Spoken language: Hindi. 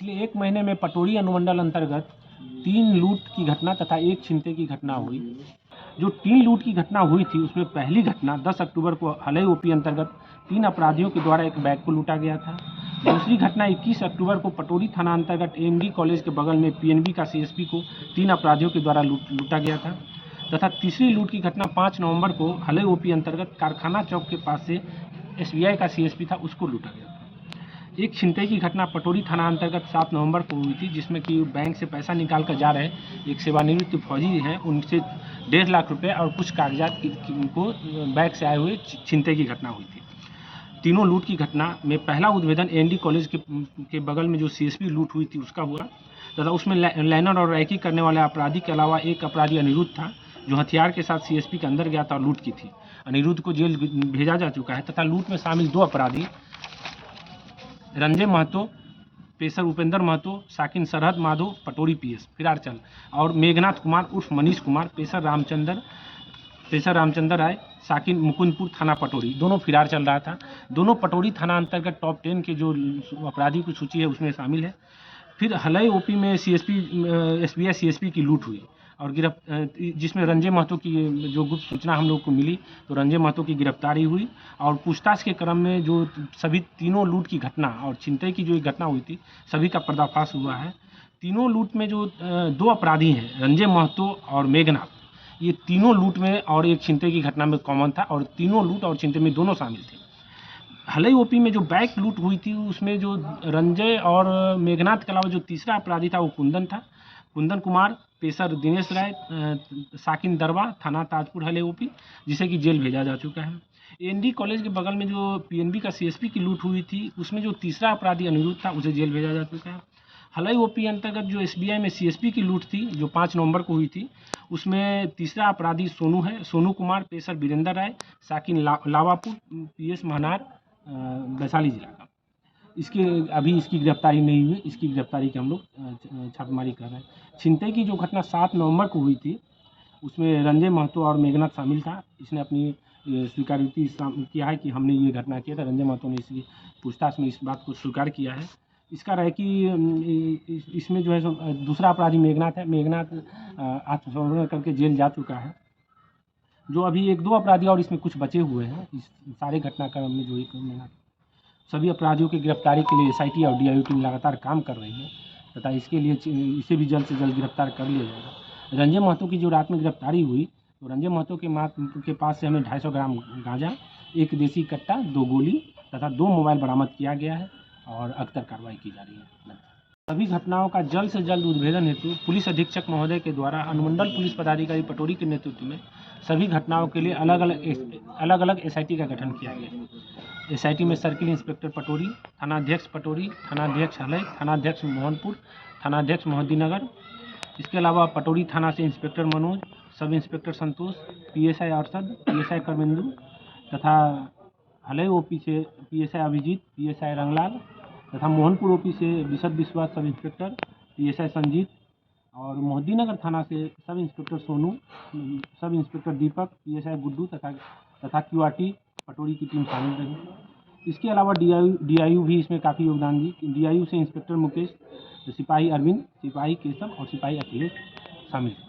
पिछले 1 महीने में पटोरी अनुमंडल अंतर्गत 3 लूट की घटना तथा 1 छिनते की घटना हुई। जो 3 लूट की घटना हुई थी उसमें पहली घटना 10 अक्टूबर को हलई ओपी अंतर्गत 3 अपराधियों के द्वारा एक बैग को लूटा गया था। दूसरी घटना 21 अक्टूबर को पटोरी थाना अंतर्गत एएमडी कॉलेज के बगल में पीएनबी का सीएसपी को 3 अपराधियों के द्वारा लूटा गया था। तथा तीसरी लूट की घटना 5 नवंबर को हलई ओपी अंतर्गत कारखाना चौक के पास से एसबीआई का सीएसपी था, उसको लूटा गया था। एक छिनतई की घटना पटोरी थाना अंतर्गत 7 नवंबर को हुई थी, जिसमें कि बैंक से पैसा निकाल कर जा रहे एक सेवानिवृत्त फौजी हैं, उनसे 1.5 लाख रुपए और कुछ कागजात को बैग से आए हुए छिनतई की घटना हुई थी। तीनों लूट की घटना में पहला उद्भेदन एएनडी कॉलेज के बगल में जो सीएसपी लूट हुई थी उसका हुआ, तथा उसमें लाइनर और रैकी करने वाले अपराधी के अलावा एक अपराधी अनिरुद्ध था, जो हथियार के साथ सीएसपी के अंदर गया था और लूट की थी। अनिरुद्ध को जेल भेजा जा चुका है तथा लूट में शामिल 2 अपराधी रंजय महतो, पेशर उपेंद्र महतो, साकिन सरहद माधो, पटोरी पीएस फिरार चल, और मेघनाथ कुमार उर्फ मनीष कुमार, पेशर रामचंद्र राय, साकिन मुकुंदपुर थाना पटोरी, दोनों फिरार चल रहा था। दोनों पटोरी थाना अंतर्गत टॉप 10 के जो अपराधी की सूची है उसमें शामिल है। फिर हलई ओपी में एसबीआई सीएसपी की लूट हुई और जिसमें रंजय महतो की जो गुप्त सूचना हम लोग को मिली, तो रंजय महतो की गिरफ्तारी हुई और पूछताछ के क्रम में जो सभी तीनों लूट की घटना और छिनतई की जो एक घटना हुई थी, सभी का पर्दाफाश हुआ है। तीनों लूट में जो 2 अपराधी हैं, रंजय महतो और मेघनाथ, ये तीनों लूट में और एक छिनतई की घटना में कॉमन था और तीनों लूट और छिनतई में दोनों शामिल थे। हलई ओपी में जो बैग लूट हुई थी उसमें जो रंजय और मेघनाथ के अलावा जो तीसरा अपराधी था वो कुंदन था, कुंदन कुमार, पेशर दिनेश राय, साकिन दरवा, थाना ताजपुर हलई ओपी, जिसे कि जेल भेजा जा चुका है। एएनडी कॉलेज के बगल में जो पीएनबी का सीएसपी की लूट हुई थी उसमें जो तीसरा अपराधी अनिरुद्ध था उसे जेल भेजा जा चुका है। हलई ओपी अंतर्गत जो एसबीआई में सीएसपी की लूट थी जो 5 नवंबर को हुई थी, उसमें तीसरा अपराधी सोनू है, सोनू कुमार, पेशर वीरेंद्र राय, साकिन लावापुर, पीएस महनार, वैशाली जिला का। इसकी गिरफ्तारी नहीं हुई, इसकी गिरफ्तारी की हम लोग छापेमारी कर रहे हैं। छिनतई की जो घटना 7 नवंबर को हुई थी उसमें रंजय महतो और मेघनाथ शामिल था। इसने अपनी स्वीकारोक्ति किया है कि हमने ये घटना किया था। रंजय महतो ने इसकी पूछताछ में इस बात को स्वीकार किया है। इसका रहे कि इसमें जो है दूसरा अपराधी मेघनाथ है। मेघनाथ आत्मसमर्पण करके जेल जा चुका है। जो अभी 1-2 अपराधी और इसमें कुछ बचे हुए हैं इस सारे घटनाक्रम में, जो एक मेघनाथ, सभी अपराधियों की गिरफ्तारी के लिए एसआईटी और डीआईयू टीम लगातार काम कर रही है तथा इसके लिए इसे भी जल्द से जल्द गिरफ्तार कर लिया जाएगा। रंजय महतो की जो रात में गिरफ्तारी हुई, तो रंजय महतो के पास से हमें 250 ग्राम गांजा, 1 देसी कट्टा, 2 गोली तथा 2 मोबाइल बरामद किया गया है और अख्तर कार्रवाई की जा रही है। सभी घटनाओं का जल्द से जल्द उद्भेदन हेतु पुलिस अधीक्षक महोदय के द्वारा अनुमंडल पुलिस पदाधिकारी पटोरी के नेतृत्व में सभी घटनाओं के लिए अलग अलग एसआईटी का गठन किया गया। एसआईटी में सर्किल इंस्पेक्टर पटोरी, थानाध्यक्ष पटोरी, थानाध्यक्ष हलई, थानाध्यक्ष मोहनपुर, थानाध्यक्ष मोहद्दीनगर, इसके अलावा पटोरी थाना से इंस्पेक्टर मनोज, सब इंस्पेक्टर संतोष, पीएसआई अरशद, पीएसआई कर्मेंदु तथा हलई ओपी से पीएसआई अभिजीत, पीएसआई रंगलाल तथा मोहनपुर ओपी से विशद विश्वास सब इंस्पेक्टर, पीएसआई संजीत, और मोहद्दीनगर थाना से sub inspector Sonu, sub inspector दीपक, पीएसआई गुड्डू तथा क्यूआरटी पटोरी की टीम शामिल रही। इसके अलावा डीआईयू भी इसमें काफ़ी योगदान दी। डीआईयू से इंस्पेक्टर मुकेश, सिपाही अरविंद, सिपाही केशव और सिपाही अखिलेश शामिल हैं।